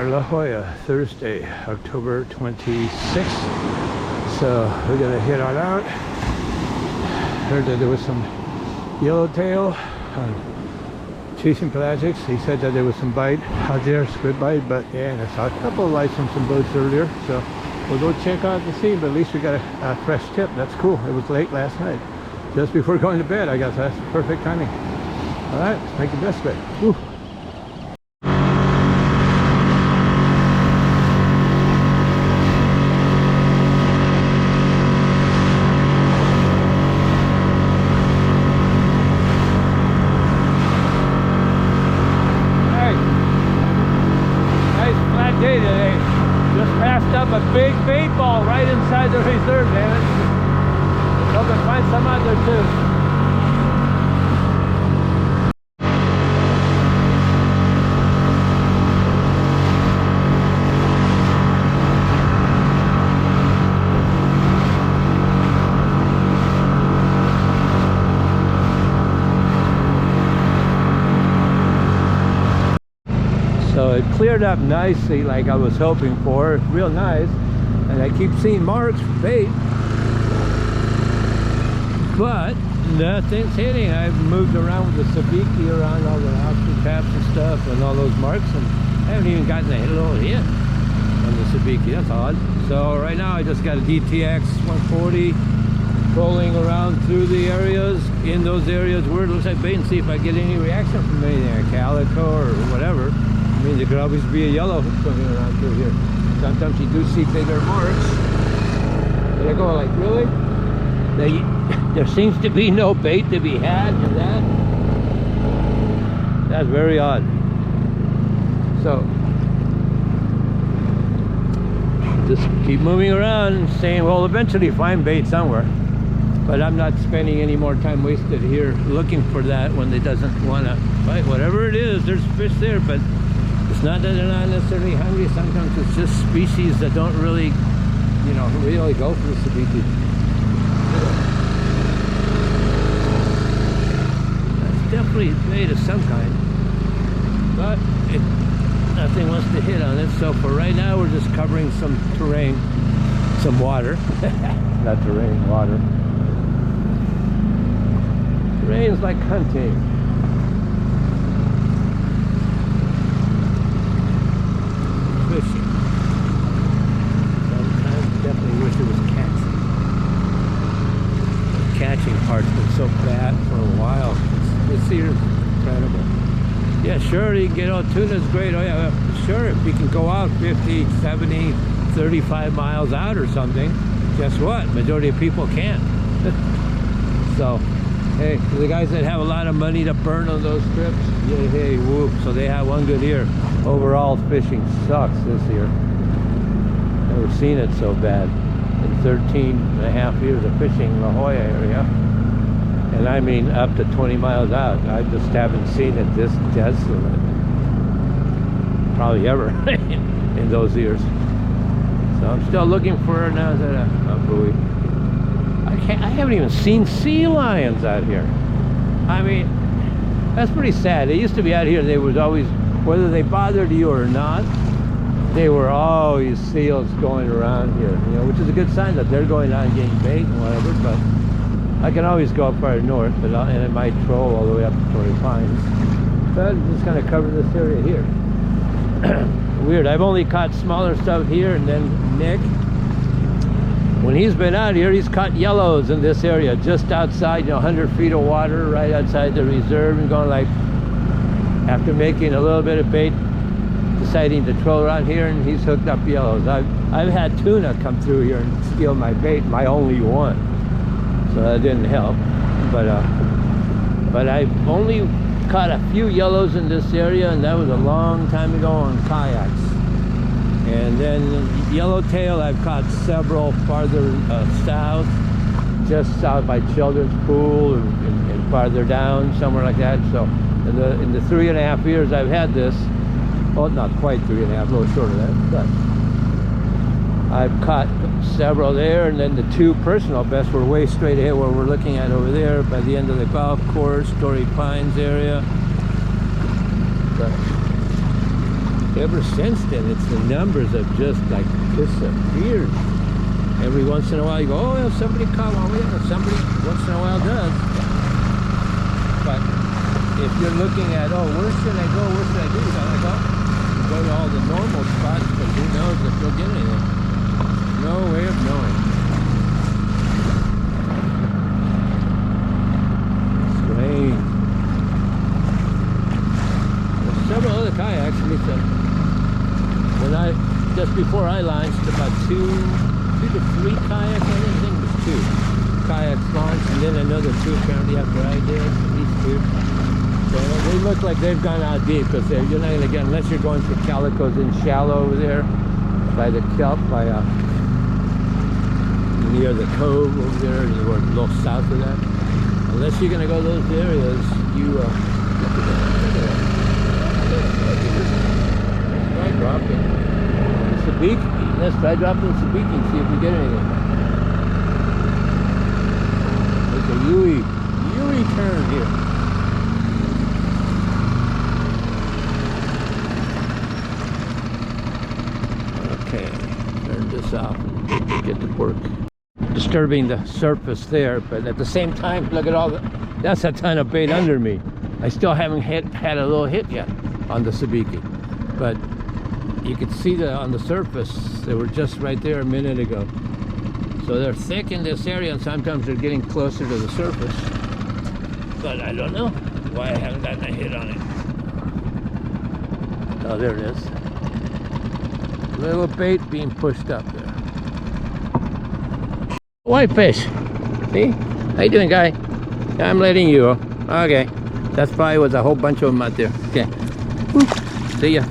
our La Jolla, Thursday, October 26th. So we're gonna head on out. Heard that there was some yellowtail chasing pelagics. He said that there was some bite out there, squid bite, but yeah, and I saw a couple of lights from some boats earlier. So we'll go check out the scene, but at least we got a fresh tip. That's cool. It was late last night, just before going to bed. I guess that's perfect timing. All right, let's make the best of it. Woo. Day today. Just passed up a big bait ball right inside the reserve, man. Hope I find some out there too. So it cleared up nicely like I was hoping for, real nice. And I keep seeing marks for bait, but nothing's hitting. I've moved around with the sabiki around all the lobster traps and stuff and all those marks, and I haven't even gotten a little hit on the sabiki. That's odd. So right now I just got a DTX 140 rolling around through the areas, in those areas where it looks like bait, and see if I get any reaction from anything, a calico or whatever. I mean, there could always be a yellow swimming around through here. Sometimes you do see bigger marks. And I go like, really? There seems to be no bait to be had in that. That's very odd. So, just keep moving around and saying, well, eventually find bait somewhere. But I'm not spending any more time wasted here looking for that when it doesn't want to bite. Whatever it is, there's fish there, but it's not that they're not necessarily hungry. Sometimes it's just species that don't really, you know, really go for the sabiki. That's definitely bait of some kind, but nothing wants to hit on it. So for right now, we're just covering some terrain, some water. Not terrain, water. Terrain's like hunting. Fishing. Sometimes definitely wish it was catching. The catching part's been so bad for a while. This year's incredible. Yeah, sure, you can get all tuna's great. Oh yeah, sure, if you can go out 50, 70, 35 miles out or something, guess what? Majority of people can't. So, hey, the guys that have a lot of money to burn on those trips, yeah, hey, whoop. So they have one good year. Overall, fishing sucks this year. Never seen it so bad in 13 and a half years of fishing La Jolla area. And I mean up to 20 miles out. I just haven't seen it this desolate probably ever in those years. So I'm still looking for, now is that a buoy? I haven't even seen sea lions out here. I mean, that's pretty sad. They used to be out here, they was always, whether they bothered you or not, they were always seals going around here, you know, which is a good sign that they're going out and getting bait and whatever. But I can always go up far north, but and it might troll all the way up to Torrey Pines. But I'm just kind of cover this area here. Weird. I've only caught smaller stuff here, and then Nick, when he's been out here, he's caught yellows in this area, just outside, you know, 100 feet of water, right outside the reserve, and going like, after making a little bit of bait, deciding to troll around here, and he's hooked up yellows. I've had tuna come through here and steal my bait, my only one, so that didn't help. But I've only caught a few yellows in this area, and that was a long time ago on kayaks. And then yellowtail, I've caught several farther south, just south by Children's Pool and farther down, somewhere like that. So in the 3.5 years I've had this, well, not quite 3.5, a little short of that, but I've caught several there, and then the two personal bests were way straight ahead where we're looking at over there by the end of the golf course, Torrey Pines area. But ever since then, it's the numbers have just like disappeared. Every once in a while you go, oh, well, somebody caught one. Yeah, somebody once in a while does. But if you're looking at, oh, where should I go? Where should I do? I'm like, oh, you go to all the normal spots, but who knows if you'll get anything. No way of knowing. Strange. There's several other kayaks. When just before I launched, about two to three kayaks, I think it was two kayaks launched, and then another two apparently after I did, at least two. So they look like they've gone out deep, because you're not going to get, unless you're going for calicos in shallow over there by the kelp, by near the cove over there, and you were a little south of that. Unless you're going to go to those areas, you look at that. Try dropping the sabiki. Let's try dropping the sabiki and see if we get anything. There's a Yui turn here. Okay, turn this off and get to work. Disturbing the surface there, but at the same time, look at all that's a ton of bait under me. I still haven't had a little hit yet on the sabiki, but you could see that on the surface. They were just right there a minute ago. So they're thick in this area, and sometimes they're getting closer to the surface. But I don't know why I haven't gotten a hit on it. Oh, there it is. Little bait being pushed up there. Whitefish. See? How you doing, guy? I'm letting you. Okay. That's probably was a whole bunch of them out there. Okay. Woo. See ya.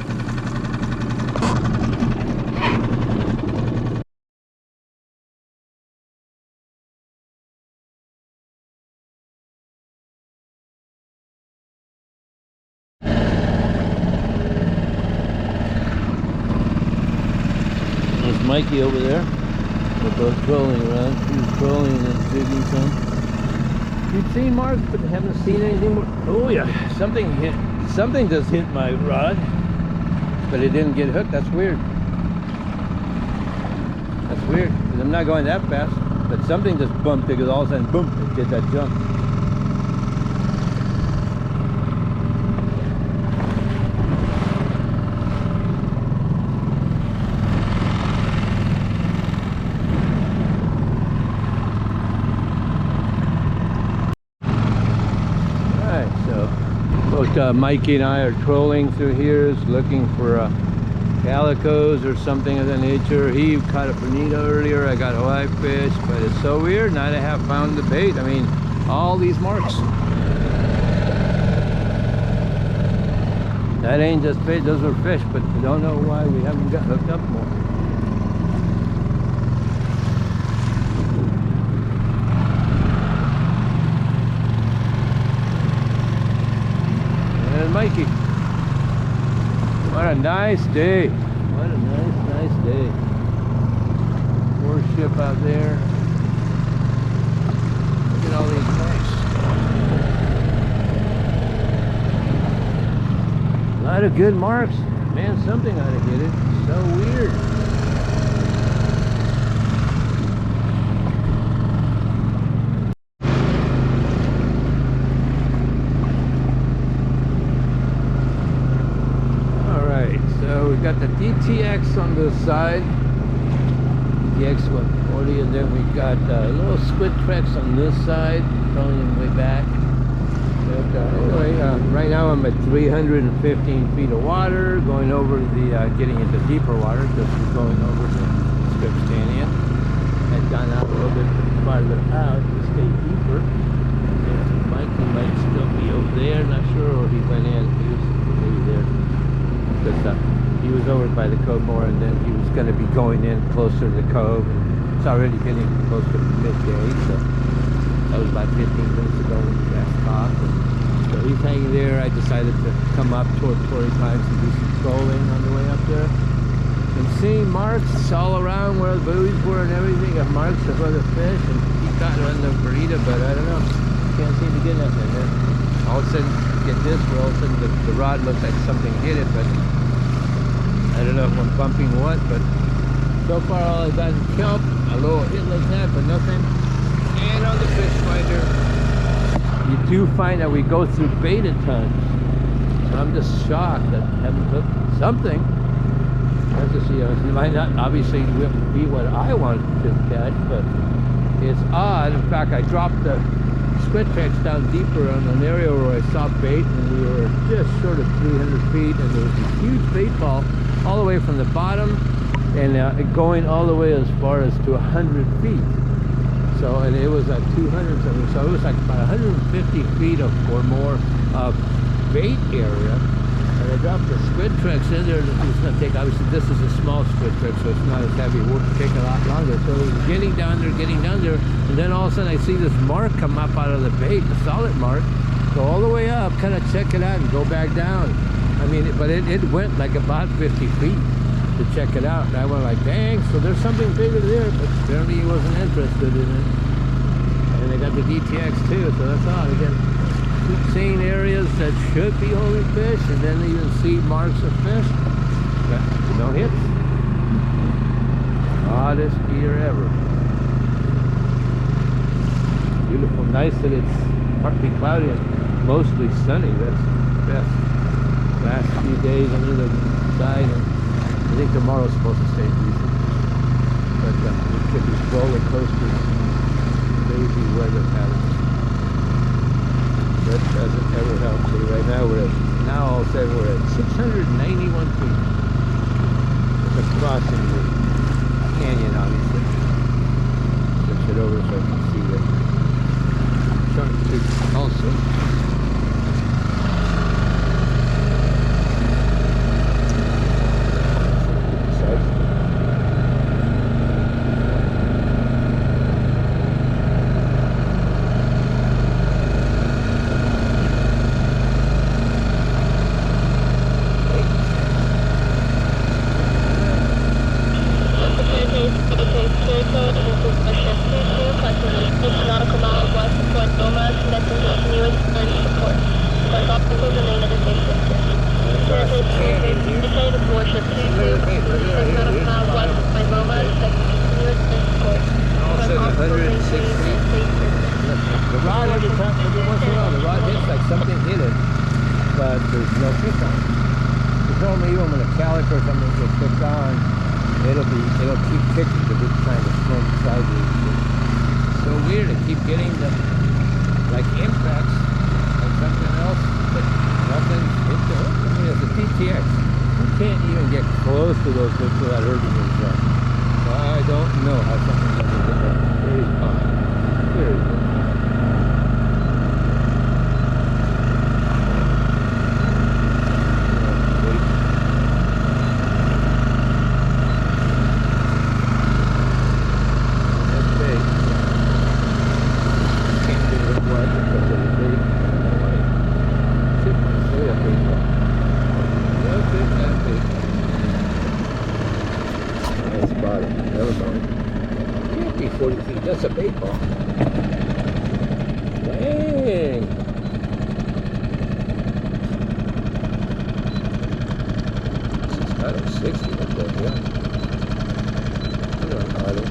There's Mikey over there. We're both trolling around. He was trolling and then jigging some. You've seen marks, but haven't seen anything more. Oh yeah, something just hit my rod, but it didn't get hooked. That's weird. That's weird, because I'm not going that fast, but something just bumped it, because all of a sudden, boom, it did that jump. Mikey and I are trolling through here, looking for calicos or something of that nature. He caught a bonito earlier. I got a whitefish, but it's so weird. 9.5 pound the bait. I mean, all these marks. That ain't just bait. Those were fish, but I don't know why we haven't got hooked up more. Mikey, what a nice day. What a nice day. More ship out there. Look at all these marks. A lot of good marks. Man, something ought to hit it. So weird. Got the DTX on this side, DTX 140, and then we got little squid tracks on this side, throwing them way back. But anyway, right now I'm at 315 feet of water, going over the, getting into deeper water, because we're going over the Skiff Canyon. Had gone out a little bit farther out to stay deeper. And Mikey might still be over there, not sure, or he went in. He was maybe there. Because, he was over by the cove more, and then he was going to be going in closer to the cove. It's already getting close to midday, so that was about 15 minutes ago when we last talked. So he's hanging there. I decided to come up toward Torrey Pines and do some trolling on the way up there. And seeing marks all around where the buoys were and everything, of marks of other fish, and he caught on the burrito, but I don't know. Can't seem to get nothing there. All of a sudden, you get this, where all of a sudden the rod looks like something hit it, but don't know if I'm bumping what, but so far all I've got is kelp, a little hit like that, but nothing. And on the fish finder, you do find that we go through bait at times. So I'm just shocked that I haven't hooked something. Let's just see, it might not obviously be what I want to catch, but it's odd. In fact, I dropped the squid tracks down deeper on an area where I saw bait, and we were just short of 300 feet, and there was a huge bait ball all the way from the bottom and going all the way as far as to 100 feet. So, and it was at 200 something, so it was like about 150 feet or more of bait area. And I dropped the squid tracks in there. It's going to take, obviously this is a small squid track, so it's not as heavy. It will take a lot longer. So it was getting down there, and then all of a sudden I see this mark come up out of the bait, a solid mark. Go all the way up, kind of check it out, and go back down. I mean, but it went like about 50 feet to check it out. And I went like, dang, so there's something bigger there, but apparently he wasn't interested in it. And they got the DTX too, so that's odd. Again, keep seeing areas that should be holding fish, and then even see marks of fish, but no hits. Oddest year ever. Beautiful, nice that it's partly cloudy and mostly sunny. That's best. Last few days on either side, and I think tomorrow's supposed to stay decent. But we get these roller coasters, crazy weather patterns. That doesn't ever help. So right now all of a sudden we're at 691 feet. It's crossing the canyon, obviously. Switch it over so I can see the chunk too also. The rod, every once in a while, the rod hits like something hit it, but there's no fish on it. It's normally even when a calico or something gets hooked on, it'll keep kicking because it's trying to swim sideways. It's so weird to keep getting the like impacts on something else, but nothing hit the hook. I mean, it's a TTX. You can't even get close to those hooks without hurting yourself. So I don't know how something doesn't get that. Very fun. Very good. Can't be 40 feet. That's a bait ball. Dang. This is auto 60. That's what, yeah. Put it on auto.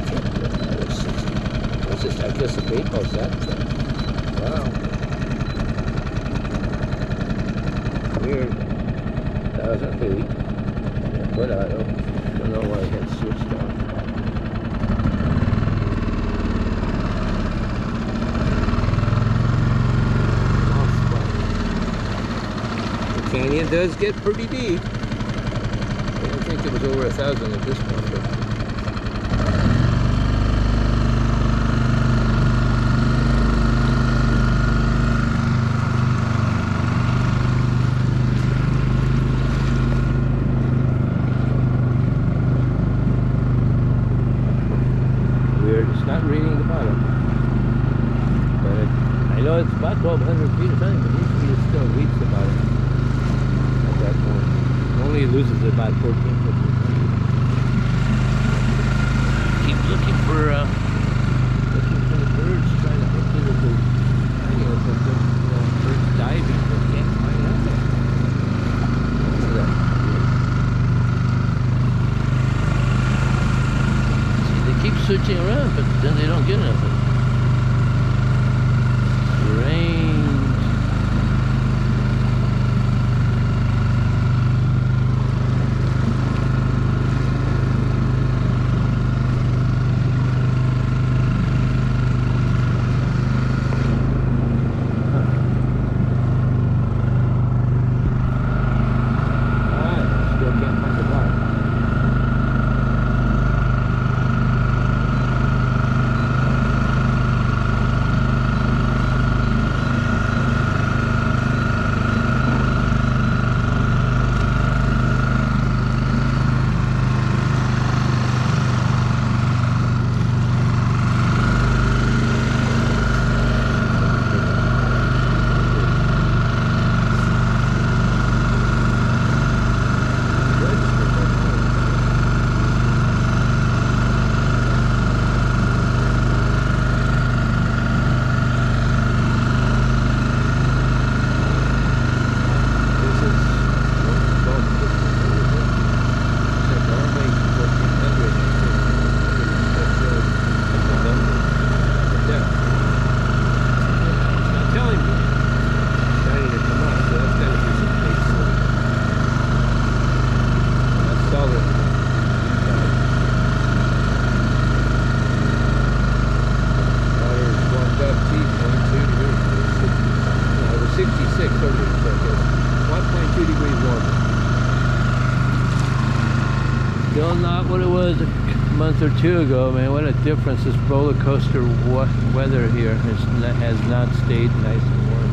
Can't put it on auto 60. It's just, I guess the bait ball's that thing. Wow. Weird. 1,000 feet. Yeah, put auto. I don't know why I got switched off. The canyon does get pretty deep. I don't think it was over 1,000 at this point, but it's not reading the bottom. But I know it's about 1,200 feet or something, but usually it still reads the bottom at that point. Only loses about 14, 15 feet. Keep looking for the birds, trying to hook into the birds diving, but can't find out. Look at that. searching around, but then they don't get nothing. Strange. Still not what it was a month or two ago, man. What a difference. This roller coaster weather here has not stayed nice and warm.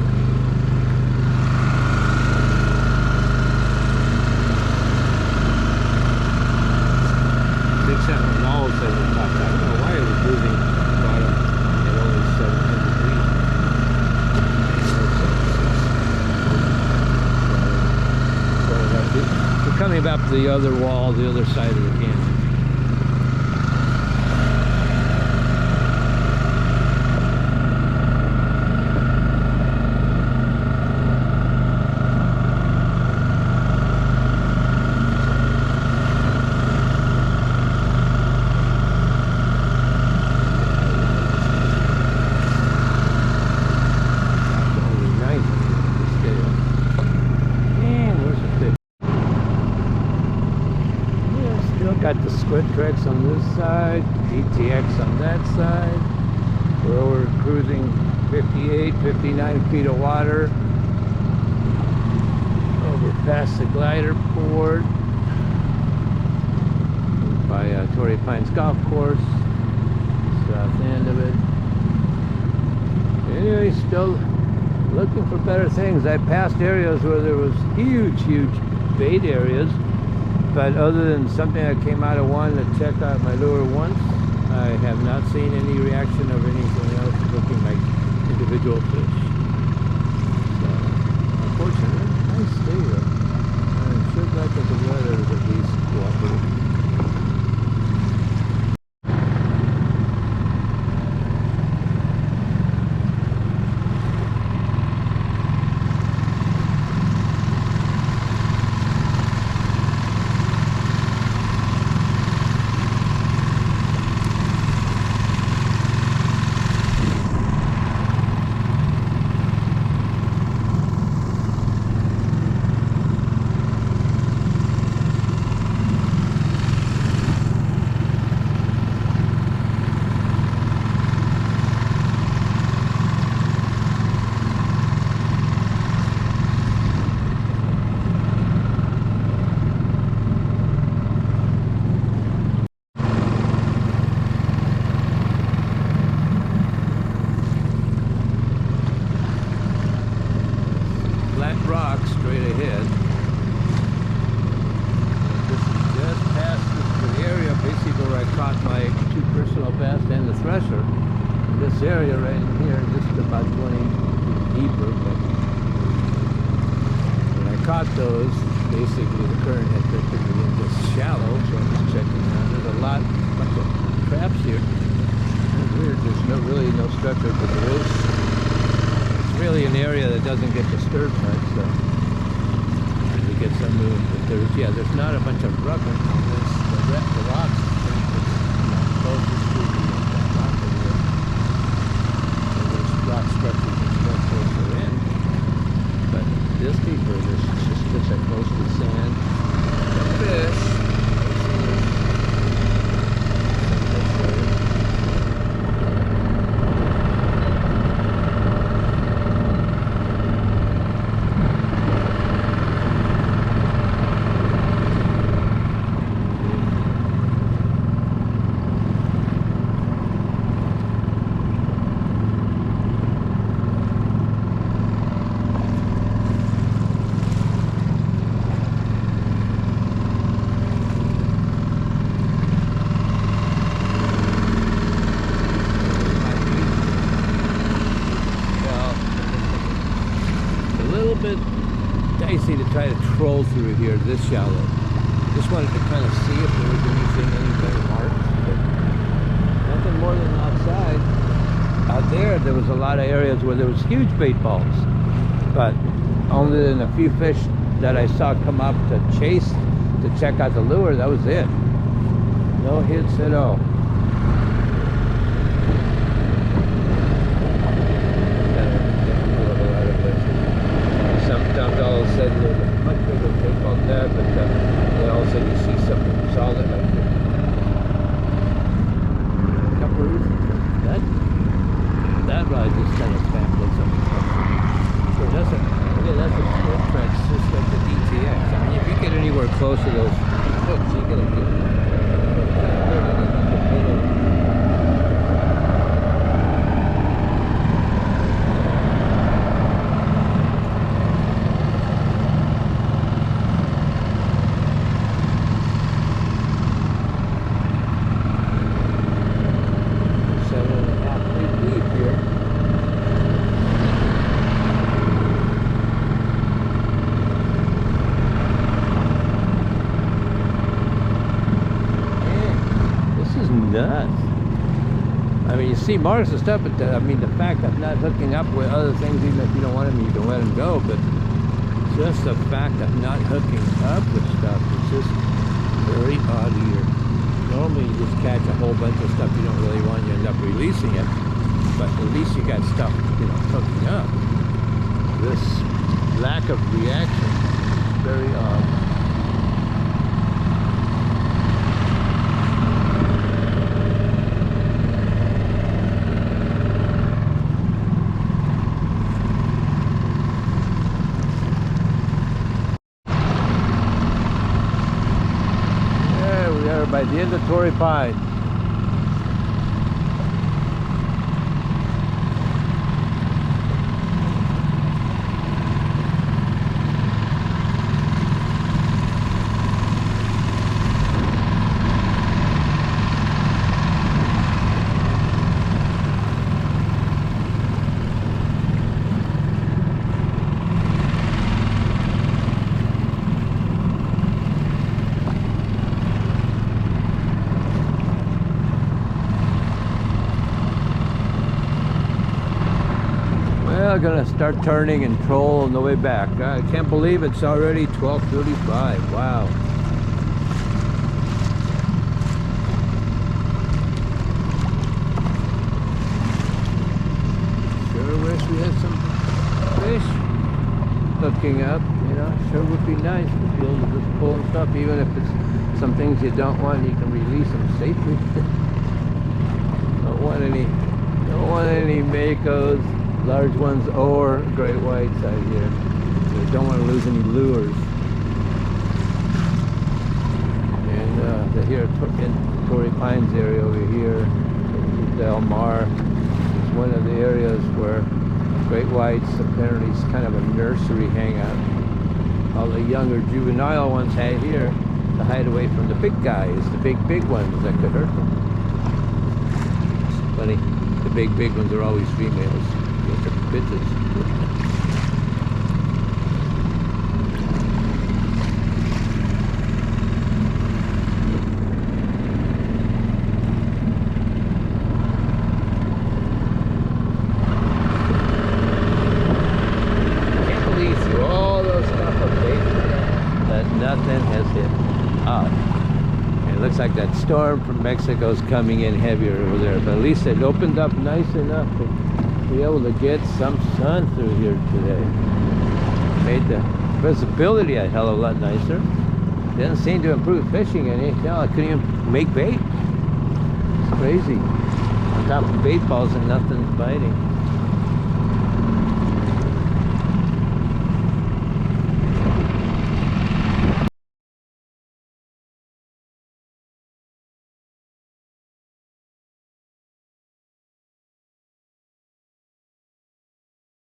Big set of walls at the top. I don't know why it was losing bottom at only 7 degrees. We're coming up the other wall, the other side of the canyon. Got the squid tracks on this side, GTX on that side. We're over cruising 58, 59 feet of water. Over past the glider port by Torrey Pines Golf Course, south end of it. Anyway, still looking for better things. I passed areas where there was huge bait areas. But other than something that came out of one to check out my lure once, I have not seen any reaction of anything else looking like individual fish. So, unfortunately, nice day though. I'm sure glad that the weather is at least cooperative. Rock straight ahead. This is just past the area basically where I caught my 2 personal bass and the thresher. This area right in here, just about 20 feet deeper, but when I caught those, basically the current had drifted me in just shallow, so I'm just checking out. There's a bunch of traps here. It's weird, there's really no structure, but there is. Really an area that doesn't get disturbed much, so we get some move. But there's not a bunch of rubber on this. The rocks closest to the rock structures and stuff closer in. But this deeper, this just gets that close to the sand. The fish. Bit dicey to try to troll through here this shallow. Just wanted to kind of see if there was anything, any better marks, but nothing more than outside. Out there was a lot of areas where there was huge bait balls, but only in a few fish that I saw come up to chase to check out the lure. That was it. No hits at all. All said there's a much bigger bait ball there, but then all of a sudden you see something solid like this. A couple of reasons. That rod just kind of looks up. So that's a short trench, just like the DTX. I mean, if you get anywhere close to those hooks, you're gonna get nuts. I mean, you see marks and stuff, but I mean, the fact of not hooking up with other things, even if you don't want them, you can let them go. But just the fact of not hooking up with stuff is just very odd here. Normally, you just catch a whole bunch of stuff you don't really want, you end up releasing it. But at least you got stuff, hooking up. This lack of reaction is very odd. By the end of Torrey Pines. Gonna start turning and troll on the way back. I can't believe it's already 12:35. Wow. Sure wish we had some fish hooking up. Sure would be nice to be able to just pull and stuff, even if it's some things you don't want, you can release them safely. Don't want any makos, large ones, or great whites out here. We don't want to lose any lures. And here in Torrey Pines area over here, Del Mar is one of the areas where great whites apparently is kind of a nursery hangout. All the younger juvenile ones had here to hide away from the big guys, the big ones that could hurt them. It's funny, the big ones are always females. Bitches. Can't believe through all those stuff of bait that nothing has hit. And it looks like that storm from Mexico is coming in heavier over there, but at least it opened up nice enough to be able to get some sun through here today. Made the visibility a hell of a lot nicer. Didn't seem to improve fishing any. Hell, I couldn't even make bait. It's crazy. On top of bait balls and nothing's biting.